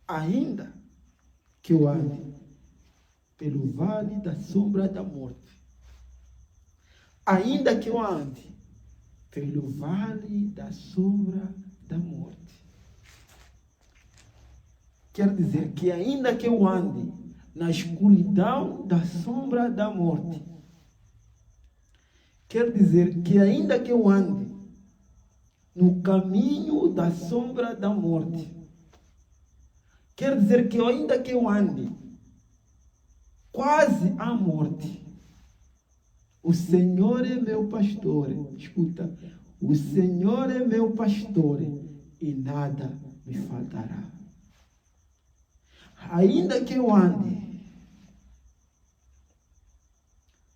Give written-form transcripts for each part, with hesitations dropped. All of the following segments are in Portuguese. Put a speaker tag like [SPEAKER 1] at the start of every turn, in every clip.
[SPEAKER 1] ainda que eu ande pelo vale da sombra da morte, ainda que eu ande pelo vale da sombra da morte, quer dizer que ainda que eu ande na escuridão da sombra da morte, quer dizer que ainda que eu ande no caminho da sombra da morte, quer dizer que ainda que eu ande quase à morte, o Senhor é meu pastor. Escuta, o Senhor é meu pastor e nada me faltará. Ainda que eu ande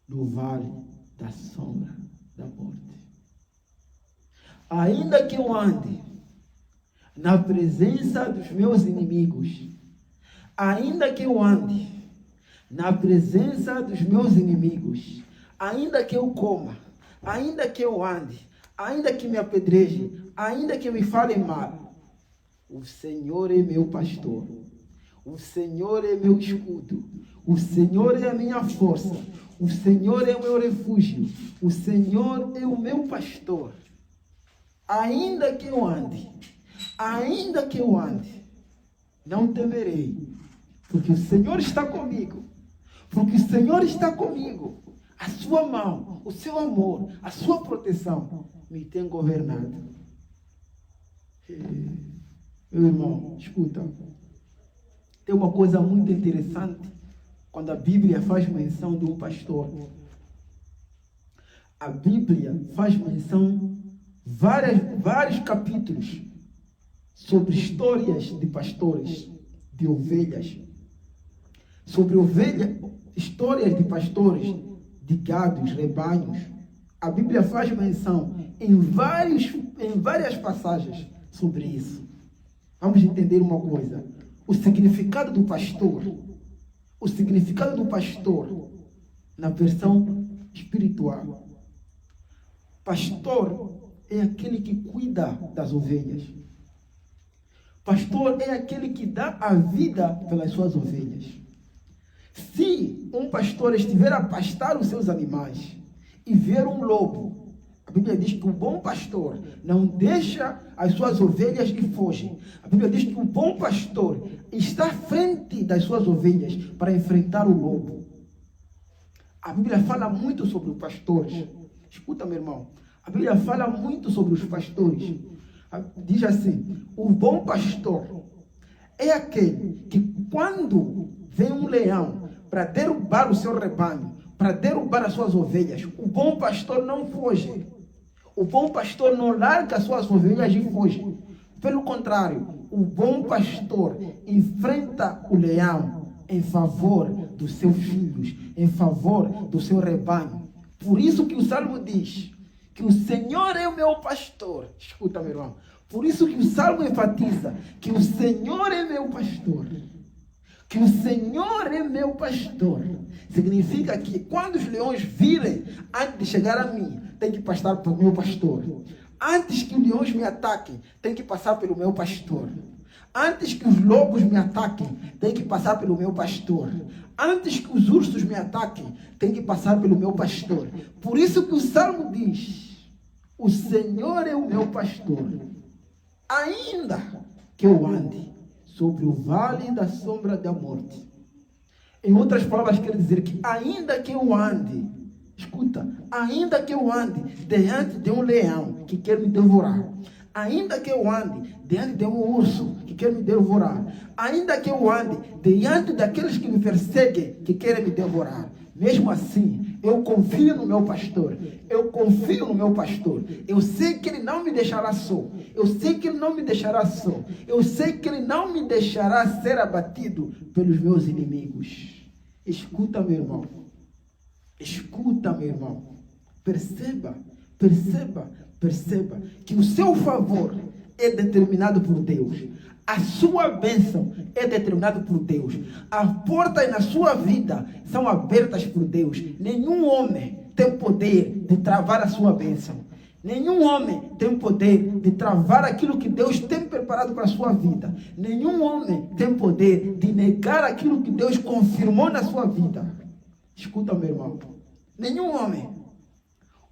[SPEAKER 1] no vale da sombra da morte, ainda que eu ande na presença dos meus inimigos, ainda que eu ande na presença dos meus inimigos, ainda que eu coma, ainda que eu ande, ainda que me apedreje, ainda que me fale mal, o Senhor é meu pastor, o Senhor é meu escudo, o Senhor é a minha força, o Senhor é o meu refúgio, o Senhor é o meu pastor. Ainda que eu ande, não temerei, porque o Senhor está comigo, porque o Senhor está comigo. A sua mão, o seu amor, a sua proteção me tem governado. Meu irmão, escuta, tem uma coisa muito interessante quando a Bíblia faz menção de um pastor. A Bíblia faz menção vários capítulos sobre histórias de pastores, de ovelhas, sobre histórias de pastores, de gados, rebanhos. A Bíblia faz menção em várias passagens sobre isso. Vamos entender uma coisa. O significado do pastor na versão espiritual. Pastor é aquele que cuida das ovelhas. Pastor é aquele que dá a vida pelas suas ovelhas. Se um pastor estiver a pastar os seus animais e ver um lobo, a Bíblia diz que o bom pastor não deixa as suas ovelhas e foge. A Bíblia diz que o bom pastor está à frente das suas ovelhas para enfrentar o lobo. A Bíblia fala muito sobre os pastores. Escuta, meu irmão. A Bíblia fala muito sobre os pastores. Diz assim: o bom pastor é aquele que, quando vem um leão para derrubar o seu rebanho, para derrubar as suas ovelhas, o bom pastor não foge. O bom pastor não larga as suas ovelhas e foge. Pelo contrário, o bom pastor enfrenta o leão em favor dos seus filhos, em favor do seu rebanho. Por isso que o Salmo diz que o Senhor é o meu pastor. Escuta, meu irmão. Por isso que o Salmo enfatiza que o Senhor é meu pastor. Que o Senhor é meu pastor. Significa que quando os leões virem, antes de chegar a mim, tem que passar pelo meu pastor. Antes que os leões me ataquem, tem que passar pelo meu pastor. Antes que os lobos me ataquem, tem que passar pelo meu pastor. Antes que os ursos me ataquem, tem que passar pelo meu pastor. Por isso que o Salmo diz: o Senhor é o meu pastor. Ainda que eu ande sobre o vale da sombra da morte. Em outras palavras, quer dizer que ainda que eu ande, escuta, ainda que eu ande diante de um leão que quer me devorar, ainda que eu ande diante de um urso que quer me devorar, ainda que eu ande diante daqueles que me perseguem, que querem me devorar, mesmo assim, eu confio no meu pastor. Eu confio no meu pastor. Eu sei que ele não me deixará só. Eu sei que ele não me deixará só. Eu sei que ele não me deixará ser abatido pelos meus inimigos. Escuta, meu irmão. Escuta, meu irmão. Perceba que o seu favor é determinado por Deus. A sua bênção é determinada por Deus. As portas na sua vida são abertas por Deus. Nenhum homem tem poder de travar a sua bênção. Nenhum homem tem poder de travar aquilo que Deus tem preparado para a sua vida. Nenhum homem tem poder de negar aquilo que Deus confirmou na sua vida. Escuta, meu irmão. Nenhum homem.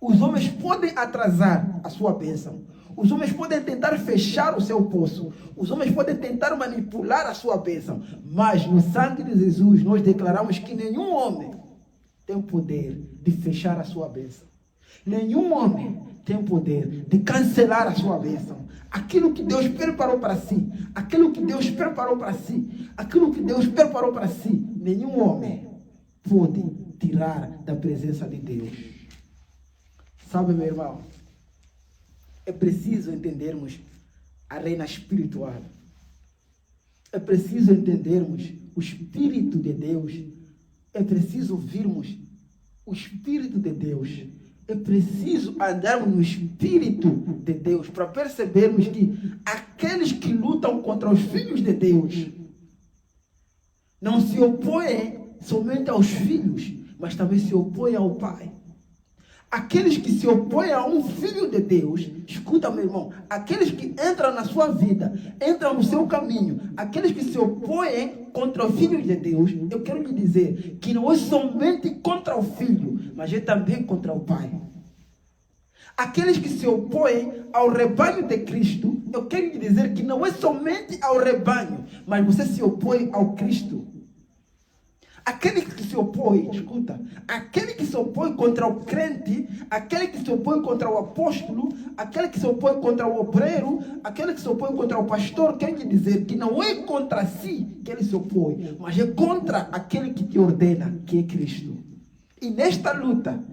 [SPEAKER 1] Os homens podem atrasar a sua bênção. Os homens podem tentar fechar o seu poço. Os homens podem tentar manipular a sua bênção. Mas no sangue de Jesus nós declaramos que nenhum homem tem poder de fechar a sua bênção. Nenhum homem tem poder de cancelar a sua bênção. Aquilo que Deus preparou para si, aquilo que Deus preparou para si, aquilo que Deus preparou para si, nenhum homem pode tirar da presença de Deus. Sabe, meu irmão, é preciso entendermos a reina espiritual. É preciso entendermos o Espírito de Deus. É preciso ouvirmos o Espírito de Deus. É preciso andarmos no Espírito de Deus para percebermos que aqueles que lutam contra os filhos de Deus não se opõem somente aos filhos, mas também se opõem ao Pai. Aqueles que se opõem a um filho de Deus, escuta, meu irmão, aqueles que entram na sua vida, entram no seu caminho, aqueles que se opõem contra o filho de Deus, eu quero lhe dizer que não é somente contra o filho, mas é também contra o Pai. Aqueles que se opõem ao rebanho de Cristo, eu quero lhe dizer que não é somente ao rebanho, mas você se opõe ao Cristo. Aquele que se opõe, escuta, aquele que se opõe contra o crente, aquele que se opõe contra o apóstolo, aquele que se opõe contra o obreiro, aquele que se opõe contra o pastor, quer dizer que não é contra si que ele se opõe, mas é contra aquele que te ordena, que é Cristo. E nesta luta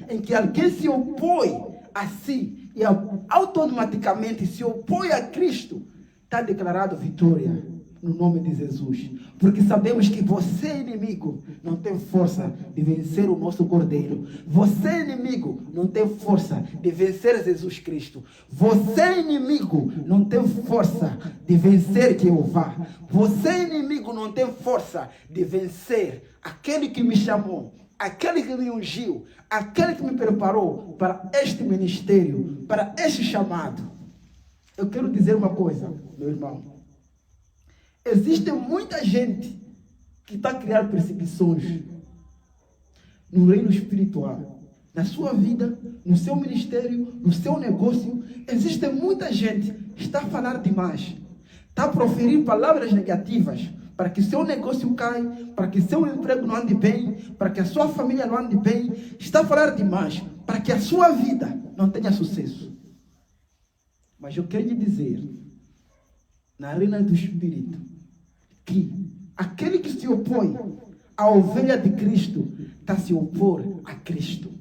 [SPEAKER 1] em que alguém se opõe a si e automaticamente se opõe a Cristo, está declarado vitória. No nome de Jesus. Porque sabemos que você, inimigo, não tem força de vencer o nosso Cordeiro. Você, inimigo, não tem força de vencer Jesus Cristo. Você, inimigo, não tem força de vencer Jeová. Você, inimigo, não tem força de vencer aquele que me chamou, aquele que me ungiu, aquele que me preparou para este ministério, para este chamado. Eu quero dizer uma coisa, meu irmão. Existe muita gente que está a criar perseguições no reino espiritual. Na sua vida, no seu ministério, no seu negócio, existe muita gente que está a falar demais. Está a proferir palavras negativas para que seu negócio caia, para que seu emprego não ande bem, para que a sua família não ande bem. Está a falar demais para que a sua vida não tenha sucesso. Mas eu quero lhe dizer, na arena do Espírito, que aquele que se opõe à ovelha de Cristo está a se opor a Cristo.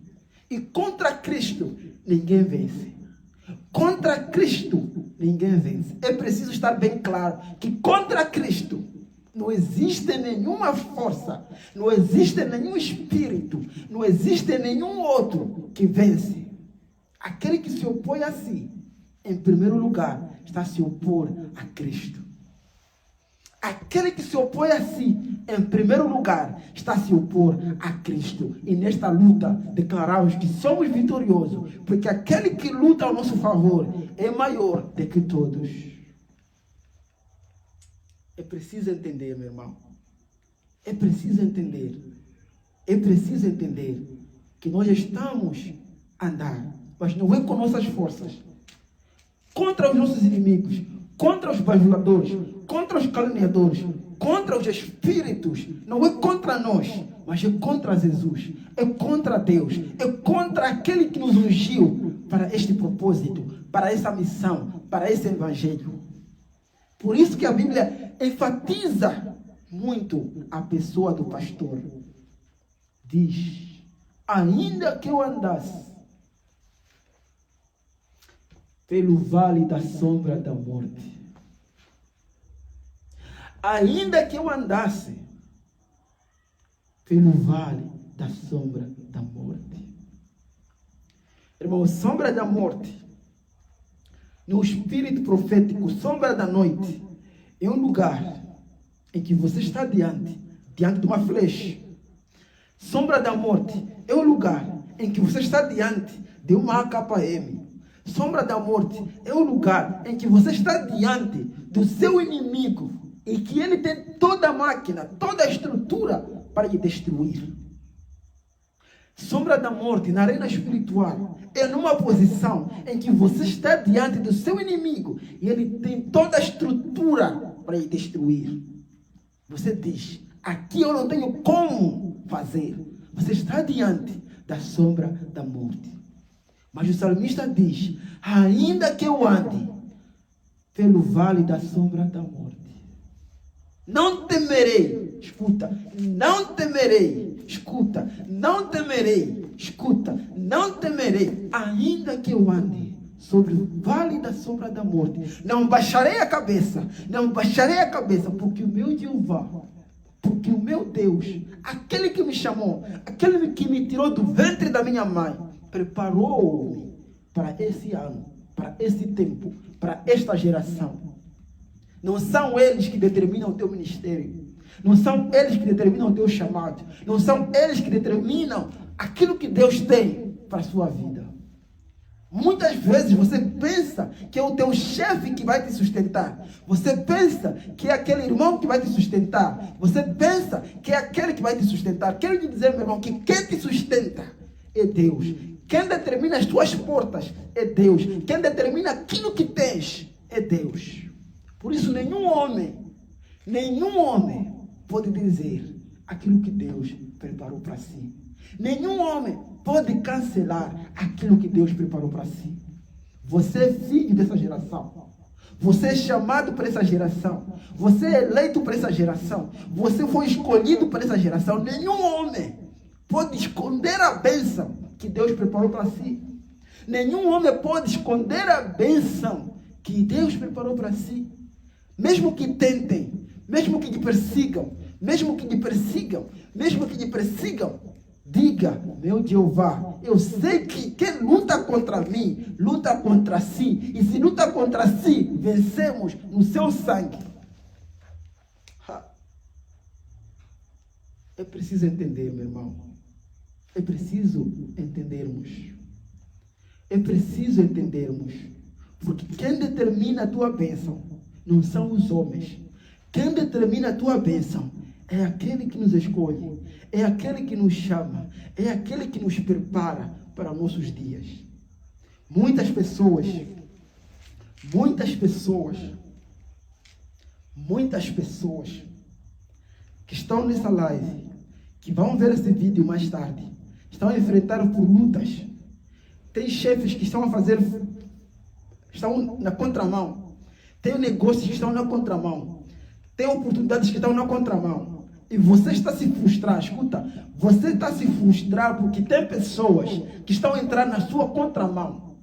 [SPEAKER 1] E contra Cristo ninguém vence. Contra Cristo ninguém vence. É preciso estar bem claro que contra Cristo não existe nenhuma força, não existe nenhum espírito, não existe nenhum outro que vence. Aquele que se opõe a si, em primeiro lugar, está a se opor a Cristo. Aquele que se opõe a si, em primeiro lugar, está a se opor a Cristo. E nesta luta, declaramos que somos vitoriosos, porque aquele que luta ao nosso favor é maior do que todos. É preciso entender, meu irmão. É preciso entender. É preciso entender que nós estamos a andar, mas não é com nossas forças, contra os nossos inimigos, contra os bajuladores, contra os caluniadores, contra os espíritos. Não é contra nós, mas é contra Jesus, é contra Deus, é contra aquele que nos ungiu para este propósito, para essa missão, para esse evangelho. Por isso que a Bíblia enfatiza muito a pessoa do pastor. Diz: ainda que eu andasse pelo vale da sombra da morte, ainda que eu andasse pelo vale da sombra da morte. Irmão, sombra da morte, no espírito profético, sombra da noite, é um lugar em que você está diante de uma flecha. Sombra da morte é um lugar em que você está diante de uma AKM. Sombra da morte é o lugar em que você está diante do seu inimigo e que ele tem toda a máquina, toda a estrutura para lhe destruir. Sombra da morte na arena espiritual é numa posição em que você está diante do seu inimigo e ele tem toda a estrutura para lhe destruir. Você diz, aqui eu não tenho como fazer. Você está diante da sombra da morte. Mas o salmista diz, ainda que eu ande pelo vale da sombra da morte, não temerei, escuta, não temerei, escuta, não temerei, escuta, não temerei, ainda que eu ande sobre o vale da sombra da morte, não baixarei a cabeça, não baixarei a cabeça, porque o meu Jeová, porque o meu Deus, aquele que me chamou, aquele que me tirou do ventre da minha mãe, preparou-me para esse ano, para esse tempo, para esta geração. Não são eles que determinam o teu ministério. Não são eles que determinam o teu chamado. Não são eles que determinam aquilo que Deus tem para a sua vida. Muitas vezes você pensa que é o teu chefe que vai te sustentar. Você pensa que é aquele irmão que vai te sustentar. Você pensa que é aquele que vai te sustentar. Quero te dizer, meu irmão, que quem te sustenta é Deus. Quem determina as tuas portas é Deus. Quem determina aquilo que tens é Deus. Por isso nenhum homem pode dizer aquilo que Deus preparou para si. Nenhum homem pode cancelar aquilo que Deus preparou para si. Você é filho dessa geração. Você é chamado para essa geração. Você é eleito para essa geração. Você foi escolhido para essa geração. Nenhum homem pode esconder a bênção que Deus preparou para si. Nenhum homem pode esconder a bênção que Deus preparou para si. Mesmo que tentem, mesmo que te persigam, mesmo que te persigam, mesmo que te persigam, diga, meu Jeová, eu sei que quem luta contra mim, luta contra si. E se luta contra si, vencemos no seu sangue. É preciso entender, meu irmão. É preciso entendermos. É preciso entendermos. Porque quem determina a tua bênção não são os homens. Quem determina a tua bênção é aquele que nos escolhe. É aquele que nos chama. É aquele que nos prepara para nossos dias. Muitas pessoas que estão nessa live, que vão ver esse vídeo mais tarde, estão a enfrentar por lutas. Tem chefes que estão na contramão. Tem negócios que estão na contramão. Tem oportunidades que estão na contramão. E você está a se frustrar. Escuta, você está a se frustrar porque tem pessoas que estão a entrar na sua contramão.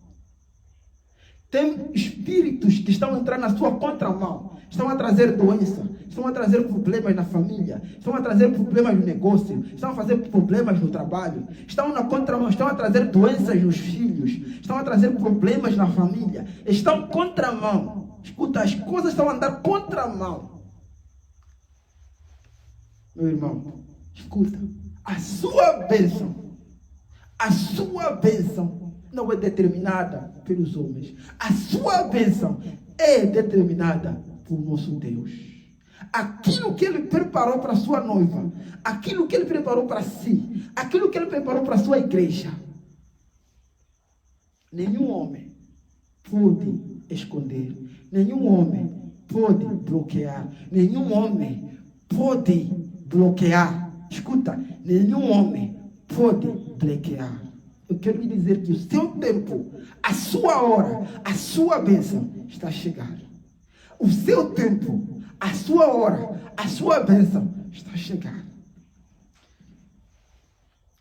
[SPEAKER 1] Tem espíritos que estão a entrar na sua contramão. Estão a trazer doença. Estão a trazer problemas na família. Estão a trazer problemas no negócio. Estão a fazer problemas no trabalho. Estão na contramão. Estão a trazer doenças nos filhos. Estão a trazer problemas na família. Estão contramão. Escuta, as coisas estão a andar contramão. Meu irmão, escuta. A sua bênção não é determinada pelos homens. A sua bênção é determinada por nosso Deus. Aquilo que Ele preparou para a sua noiva, aquilo que Ele preparou para si, aquilo que Ele preparou para a sua igreja, nenhum homem pode esconder, nenhum homem pode bloquear, nenhum homem pode bloquear. Escuta, nenhum homem pode bloquear. Eu quero lhe dizer que o seu tempo, a sua hora, a sua bênção está a chegar. O seu tempo, a sua hora, a sua bênção está a chegar.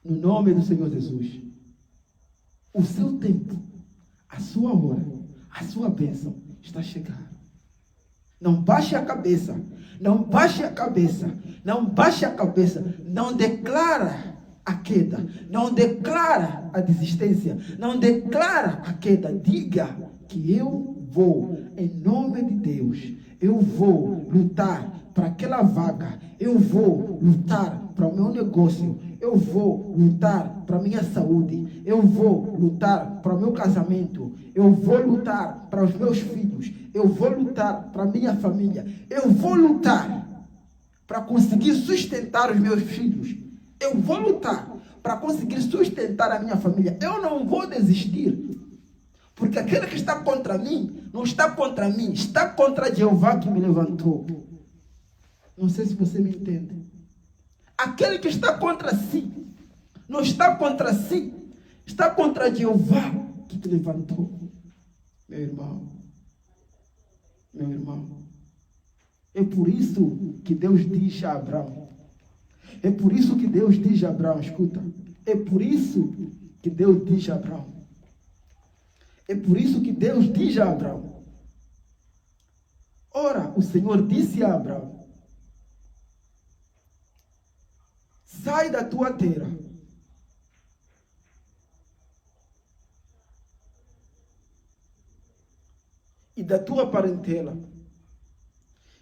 [SPEAKER 1] No nome do Senhor Jesus. O seu tempo, a sua hora, a sua bênção está a chegar. Não baixe a cabeça. Não baixe a cabeça. Não baixe a cabeça. Não declara a queda. Não declara a desistência. Não declara a queda. Diga que eu vou, em nome de Deus, eu vou lutar para aquela vaga. Eu vou lutar para o meu negócio. eu vou lutar para a minha saúde, eu vou lutar para o meu casamento, eu vou lutar para os meus filhos, eu vou lutar para a minha família, eu vou lutar para conseguir sustentar os meus filhos, eu vou lutar para conseguir sustentar a minha família, eu não vou desistir. Porque aquele que está contra mim, não está contra mim, está contra Jeová que me levantou. Não sei se você me entende. Aquele que está contra si, não está contra si, está contra Jeová que te levantou. Meu irmão, é por isso que Deus diz a Abraão. É por isso que Deus diz a Abraão, escuta. É por isso que Deus diz a Abraão. É por isso que Deus diz a Abraão. Ora, o Senhor disse a Abraão: sai da tua terra e da tua parentela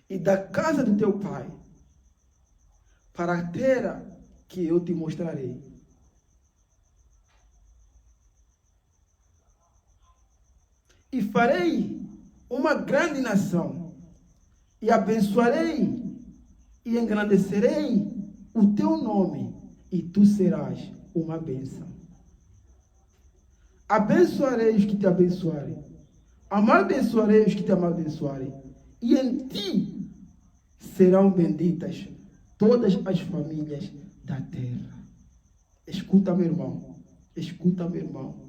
[SPEAKER 1] e da casa do teu pai para a terra que eu te mostrarei. E farei uma grande nação, e abençoarei e engrandecerei o teu nome, e tu serás uma bênção. Abençoarei os que te abençoarem, amaldiçoarei os que te amaldiçoarem, e em ti serão benditas todas as famílias da terra. Escuta, meu irmão, escuta, meu irmão.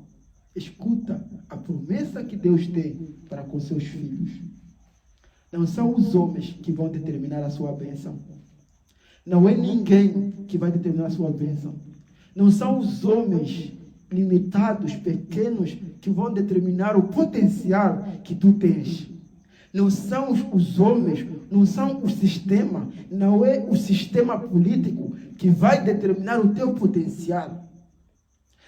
[SPEAKER 1] Escuta a promessa que Deus tem para com seus filhos. Não são os homens que vão determinar a sua bênção. Não é ninguém que vai determinar a sua bênção. Não são os homens limitados, pequenos, que vão determinar o potencial que tu tens. Não são os homens, não são o sistema, não é o sistema político que vai determinar o teu potencial.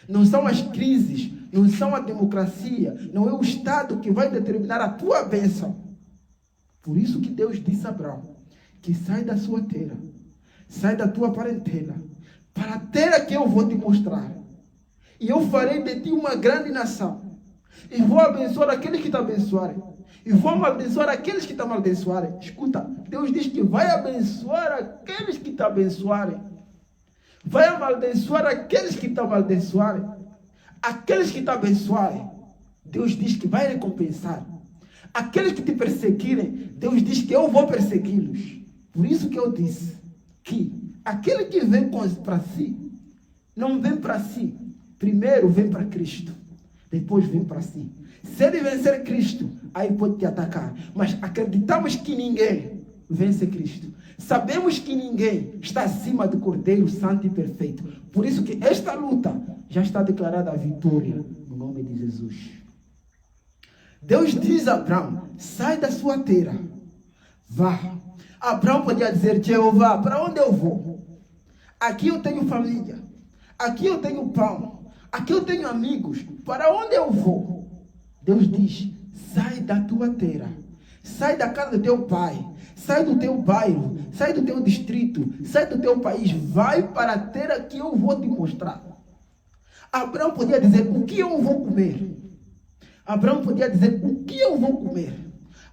[SPEAKER 1] Não são as crises, não são a democracia, não é o Estado que vai determinar a tua bênção. Por isso que Deus disse a Abraão, que sai da sua terra, sai da tua parentela, para a terra que eu vou te mostrar. E eu farei de ti uma grande nação. E vou abençoar aqueles que te abençoarem. E vou amaldiçoar aqueles que te amaldiçoarem. Escuta, Deus diz que vai abençoar aqueles que te abençoarem. Vai amaldiçoar aqueles que te amaldiçoarem. Aqueles que te abençoarem, Deus diz que vai recompensar. Aqueles que te perseguirem, Deus diz que eu vou persegui-los. Por isso que eu disse que aquele que vem para si, não vem para si. Primeiro vem para Cristo, depois vem para si. Se ele vencer Cristo, aí pode te atacar. Mas acreditamos que ninguém vence Cristo. Sabemos que ninguém está acima do Cordeiro Santo e Perfeito. Por isso que esta luta já está declarada a vitória no nome de Jesus. Deus diz a Abraão, sai da sua terra, vá. Abraão podia dizer, Jeová, para onde eu vou? Aqui eu tenho família, aqui eu tenho pão, aqui eu tenho amigos, para onde eu vou? Deus diz, sai da tua terra, sai da casa do teu pai, sai do teu bairro, sai do teu distrito, sai do teu país, vai para a terra que eu vou te mostrar. Abraão podia dizer, o que eu vou comer? Abraão podia dizer, o que eu vou comer?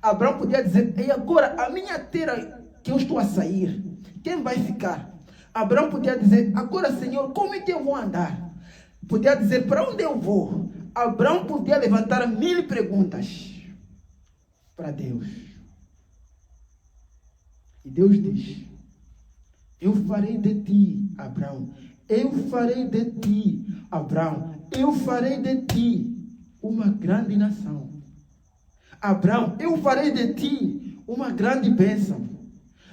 [SPEAKER 1] Abraão podia dizer, e agora a minha terra que eu estou a sair, quem vai ficar? Abraão podia dizer, agora Senhor, como é que eu vou andar? Podia dizer, para onde eu vou? Abraão podia levantar 1000 perguntas para Deus. E Deus diz, eu farei de ti, Abraão, eu farei de ti, Abraão, eu farei de ti uma grande nação. Abraão, eu farei de ti uma grande bênção.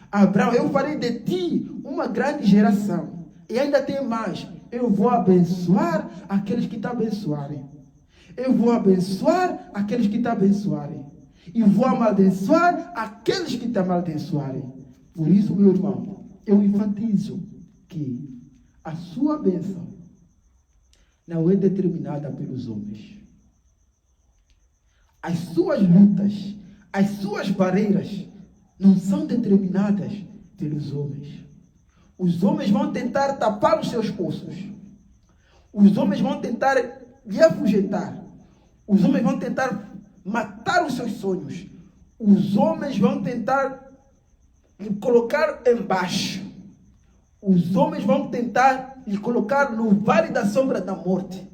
[SPEAKER 1] Abraão, eu farei de ti uma grande geração. E ainda tem mais, eu vou abençoar aqueles que te abençoarem. Eu vou abençoar aqueles que te abençoarem. E vou amaldiçoar aqueles que te amaldiçoarem. Por isso, meu irmão, eu enfatizo que a sua bênção não é determinada pelos homens. As suas lutas, as suas barreiras não são determinadas pelos homens. Os homens vão tentar tapar os seus poços. Os homens vão tentar lhe afugentar. Os homens vão tentar matar os seus sonhos. Os homens vão tentar lhe colocar embaixo. Os homens vão tentar lhe colocar no vale da sombra da morte.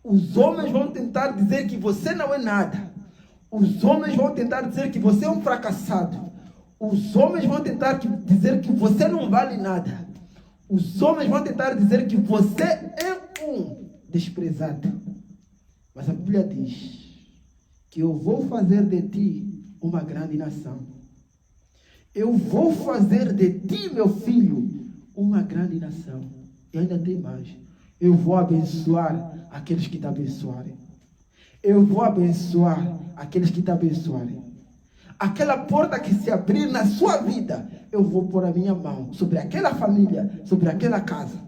[SPEAKER 1] Os homens vão tentar dizer que você não é nada. Os homens vão tentar dizer que você é um fracassado. Os homens vão tentar dizer que você não vale nada. Os homens vão tentar dizer que você é um desprezado. Mas a Bíblia diz que eu vou fazer de ti uma grande nação. Eu vou fazer de ti, meu filho, uma grande nação. E ainda tem mais. Eu vou abençoar aqueles que te abençoarem. Eu vou abençoar aqueles que te abençoarem. Aquela porta que se abrir na sua vida, eu vou pôr a minha mão sobre aquela família, sobre aquela casa.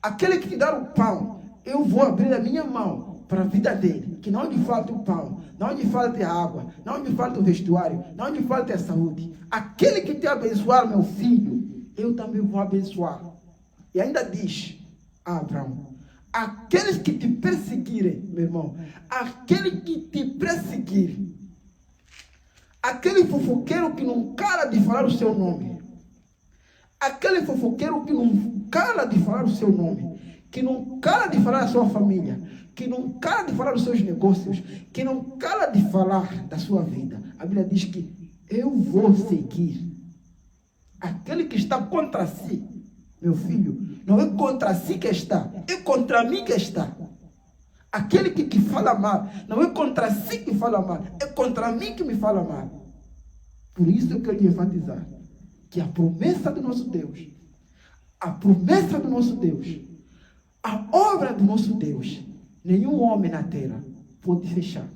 [SPEAKER 1] Aquele que te dá o pão, eu vou abrir a minha mão para a vida dele. Que não lhe falte o pão, não lhe falte a água, não lhe falte o vestuário, não lhe falte a saúde. Aquele que te abençoar, meu filho, eu também vou abençoar. E ainda diz a Abraão: aqueles que te perseguirem, meu irmão, aquele que te perseguir, aquele fofoqueiro que não cala de falar o seu nome, aquele fofoqueiro que não cala de falar o seu nome, que não cala de falar da sua família, que não cala de falar dos seus negócios, que não cala de falar da sua vida, a Bíblia diz que eu vou seguir. Aquele que está contra si, meu filho, não é contra si que está, é contra mim que está. Aquele que fala mal, não é contra si que fala mal, é contra mim que me fala mal. Por isso eu quero enfatizar que a promessa do nosso Deus, a promessa do nosso Deus, a obra do nosso Deus, nenhum homem na terra pode fechar.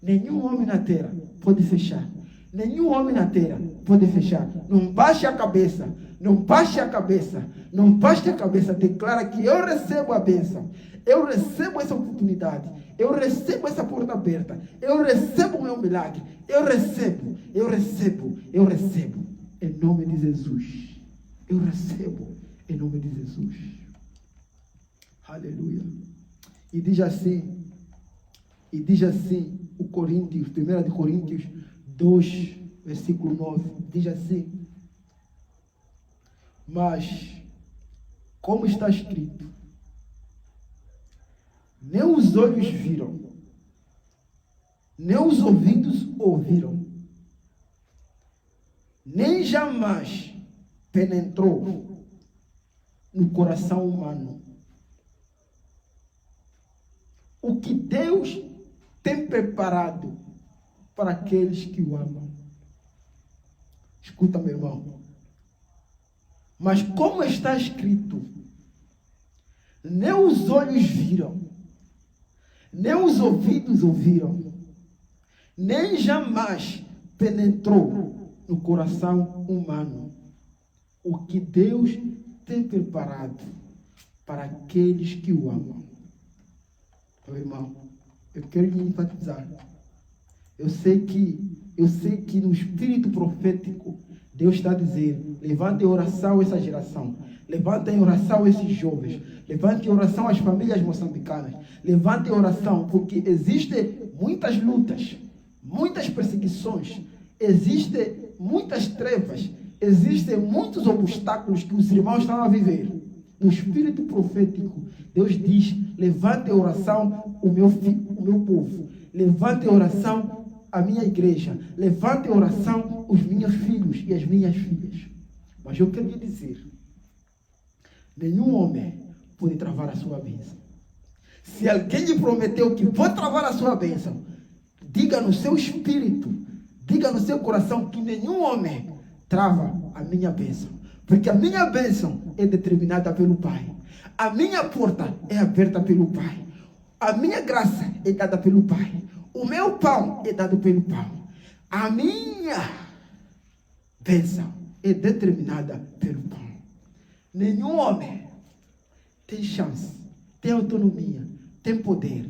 [SPEAKER 1] Nenhum homem na terra pode fechar. Nenhum homem na terra pode fechar. Não baixe a cabeça. Não baixe a cabeça. Não baixe a cabeça. Declara que eu recebo a bênção. Eu recebo essa oportunidade. Eu recebo essa porta aberta. Eu recebo o meu milagre. Eu recebo. Eu recebo. Eu recebo. Em nome de Jesus. Eu recebo. Em nome de Jesus. Aleluia. E diz assim o Coríntios, 1 de Coríntios 2, versículo 9, diz assim: mas, como está escrito, nem os olhos viram, nem os ouvidos ouviram, nem jamais penetrou no coração humano o que Deus tem preparado para aqueles que o amam. Escuta, meu irmão. Mas como está escrito, nem os olhos viram, nem os ouvidos ouviram, nem jamais penetrou no coração humano o que Deus tem preparado para aqueles que o amam. Meu irmão, eu quero lhe enfatizar. Eu sei que no espírito profético Deus está dizendo: levante em oração essa geração, levante em oração esses jovens, levante em oração as famílias moçambicanas, levante em oração, porque existem muitas lutas, muitas perseguições, existem muitas trevas, existem muitos obstáculos que os irmãos estão a viver. No espírito profético, Deus diz: levante em oração o meu povo, levante em oração a minha igreja, levante em oração os meus filhos e as minhas filhas. Mas eu quero lhe dizer, nenhum homem pode travar a sua bênção. Se alguém lhe prometeu que pode travar a sua bênção, diga no seu espírito, diga no seu coração que nenhum homem trava a minha bênção. Porque a minha bênção é determinada pelo Pai. A minha porta é aberta pelo Pai. A minha graça é dada pelo Pai. O meu pão é dado pelo Pai. A minha bênção é determinada pelo Pai. Nenhum homem tem chance, tem autonomia, tem poder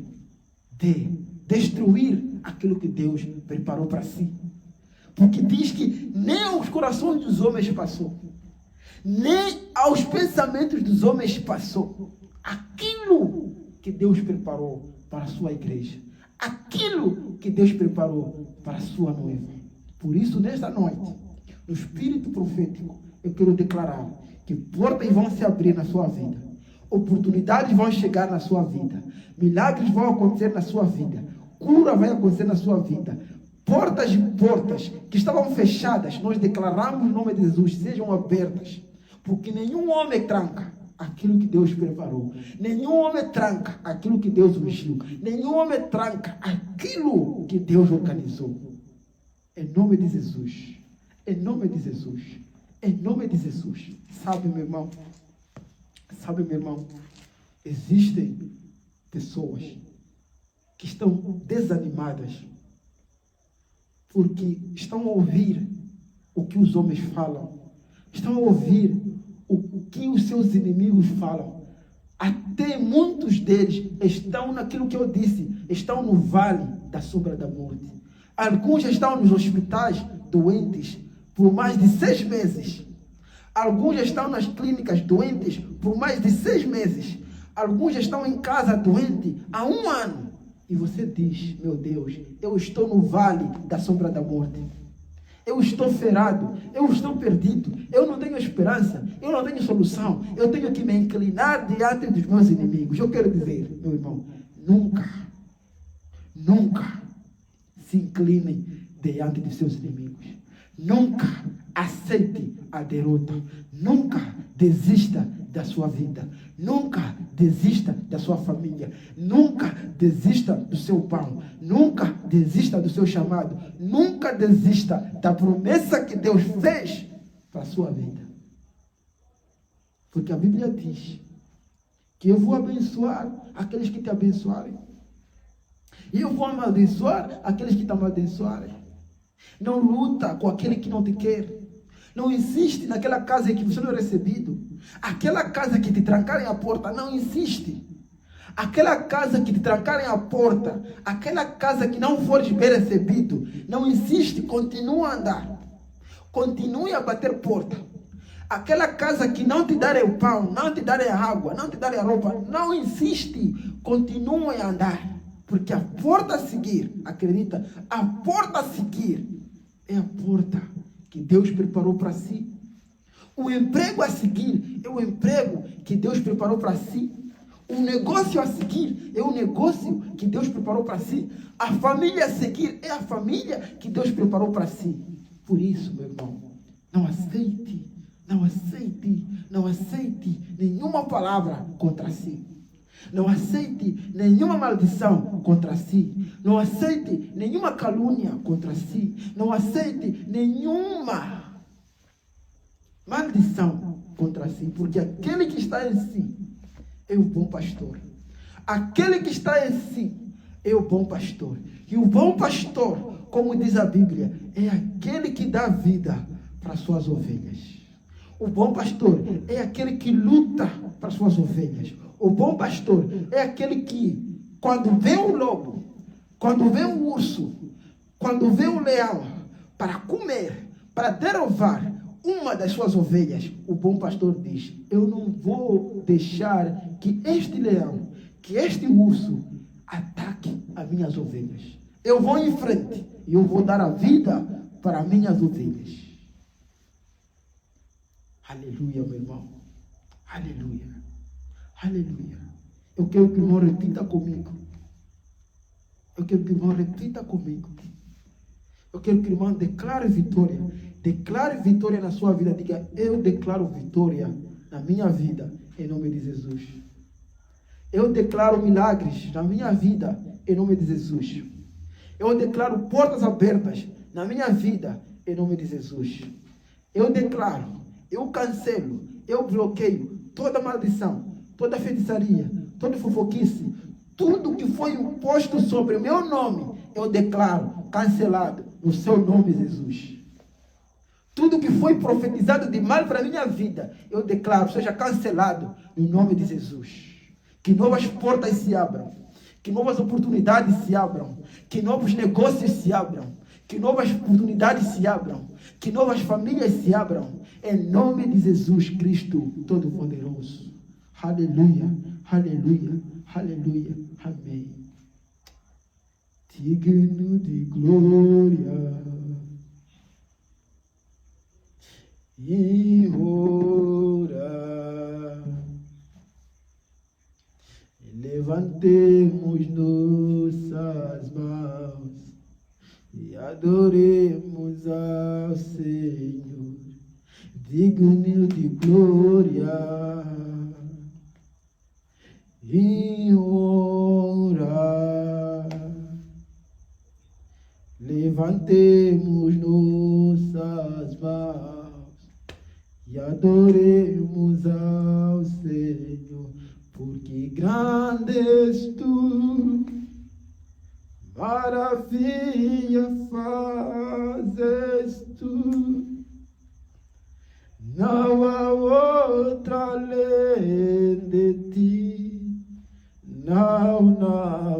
[SPEAKER 1] de destruir aquilo que Deus preparou para si. Porque diz que nem os corações dos homens passou, nem aos pensamentos dos homens passou aquilo que Deus preparou para a sua igreja, aquilo que Deus preparou para a sua noiva. Por isso, nesta noite, no espírito profético, eu quero declarar que portas vão se abrir na sua vida, oportunidades vão chegar na sua vida, milagres vão acontecer na sua vida, cura vai acontecer na sua vida. Portas e portas que estavam fechadas, nós declaramos no nome de Jesus, sejam abertas, porque nenhum homem tranca aquilo que Deus preparou, nenhum homem tranca aquilo que Deus ungiu, nenhum homem tranca aquilo que Deus organizou. Em nome de Jesus, em nome de Jesus, em nome de Jesus. Sabe, meu irmão, existem pessoas que estão desanimadas porque estão a ouvir o que os homens falam, estão a ouvir o que os seus inimigos falam. Até muitos deles estão naquilo que eu disse, estão no vale da sombra da morte. Alguns já estão nos hospitais doentes por mais de 6 meses. Alguns já estão nas clínicas doentes por mais de 6 meses. Alguns já estão em casa doentes há 1 ano. E você diz, meu Deus, eu estou no vale da sombra da morte. Eu estou ferrado, eu estou perdido, eu não tenho esperança, eu não tenho solução, eu tenho que me inclinar diante dos meus inimigos. Eu quero dizer, meu irmão, nunca se incline diante dos seus inimigos. Nunca aceite a derrota. Nunca desista da sua vida. Nunca desista da sua família. Nunca desista do seu pão. Nunca desista do seu chamado. Nunca desista da promessa que Deus fez para a sua vida. Porque a Bíblia diz que eu vou abençoar aqueles que te abençoarem. E eu vou amaldiçoar aqueles que te amaldiçoarem. Não luta com aquele que não te quer. Não insiste naquela casa em que você não é recebido. Aquela casa que te trancarem a porta, não insiste. Aquela casa que te trancarem a porta, aquela casa que não fores bem recebido, não insiste, continua a andar. Continue a bater porta. Aquela casa que não te darem o pão, não te darem a água, não te darem a roupa, não insiste, continue a andar. Porque a porta a seguir, acredita, a porta a seguir é a porta que Deus preparou para si. O emprego a seguir é o emprego que Deus preparou para si. O negócio a seguir é o negócio que Deus preparou para si. A família a seguir é a família que Deus preparou para si. Por isso, meu irmão, não aceite nenhuma palavra contra si. Não aceite nenhuma maldição contra si. Não aceite nenhuma calúnia contra si. Não aceite nenhuma maldição contra si. Porque aquele que está em si é o bom pastor. Aquele que está em si é o bom pastor. E o bom pastor, como diz a Bíblia, é aquele que dá vida para as suas ovelhas. O bom pastor é aquele que luta para as suas ovelhas. O bom pastor é aquele que, quando vê o lobo, quando vê o urso, quando vê o leão, para comer, para derrubar uma das suas ovelhas, o bom pastor diz, eu não vou deixar que este leão, que este urso, ataque as minhas ovelhas. Eu vou em frente e eu vou dar a vida para as minhas ovelhas. Aleluia, meu irmão. Aleluia. Aleluia. Eu quero que o irmão repita comigo. Eu quero que o irmão repita comigo. Eu quero que o irmão declare vitória. Declare vitória na sua vida. Diga, eu declaro vitória na minha vida, em nome de Jesus. Eu declaro milagres na minha vida, em nome de Jesus. Eu declaro portas abertas na minha vida, em nome de Jesus. Eu declaro, eu cancelo, eu bloqueio toda maldição, toda feitiçaria, toda fofoquice, tudo que foi imposto sobre o meu nome, eu declaro cancelado no seu nome, Jesus. Tudo que foi profetizado de mal para a minha vida, eu declaro, seja cancelado no nome de Jesus. Que novas portas se abram, que novas oportunidades se abram, que novos negócios se abram, Que novas oportunidades se abram. Que novas famílias se abram. Em nome de Jesus Cristo Todo-Poderoso. Aleluia, aleluia, aleluia, amém. Digno de glória e honra, levantemos nossas mãos e adoremos ao Senhor, digno de glória e honra. Levantemos nossas mãos e adoremos ao Senhor, porque grande és tu, maravilha fazes tu, não há outra além de ti, não há.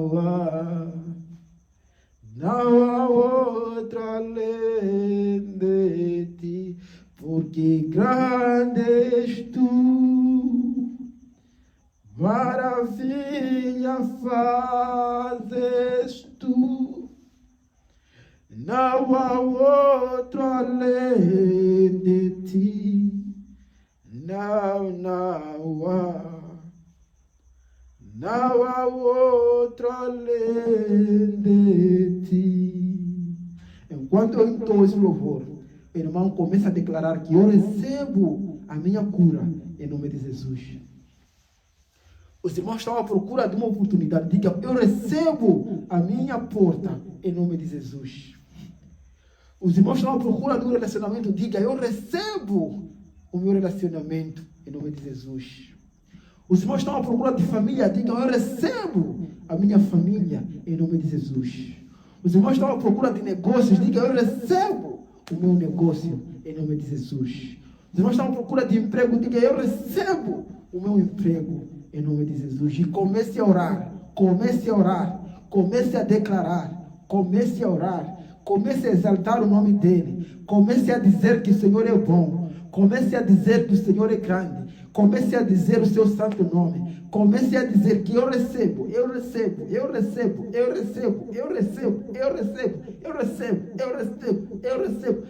[SPEAKER 1] Não há outra além de ti, porque grande és tu, maravilha fazes tu, não há outro além de ti, não há. Não há outro além de ti. Enquanto eu entoo esse louvor, o irmão começa a declarar que eu recebo a minha cura em nome de Jesus. Os irmãos estão à procura de uma oportunidade. Diga, eu recebo a minha porta em nome de Jesus. Os irmãos estão à procura de um relacionamento. Diga, eu recebo o meu relacionamento em nome de Jesus. Os irmãos estão à procura de família, digam, eu recebo a minha família em nome de Jesus. Os irmãos estão à procura de negócios, digam, eu recebo o meu negócio em nome de Jesus. Os irmãos estão à procura de emprego, digam, eu recebo o meu emprego em nome de Jesus. E comece a orar, comece a orar, comece a declarar, comece a orar, comece a exaltar o nome dele, comece a dizer que o Senhor é bom, comece a dizer que o Senhor é grande. Comece a dizer o seu santo nome. Comece a dizer que eu recebo, eu recebo, eu recebo, eu recebo, eu recebo, eu recebo, eu recebo, eu recebo, eu recebo.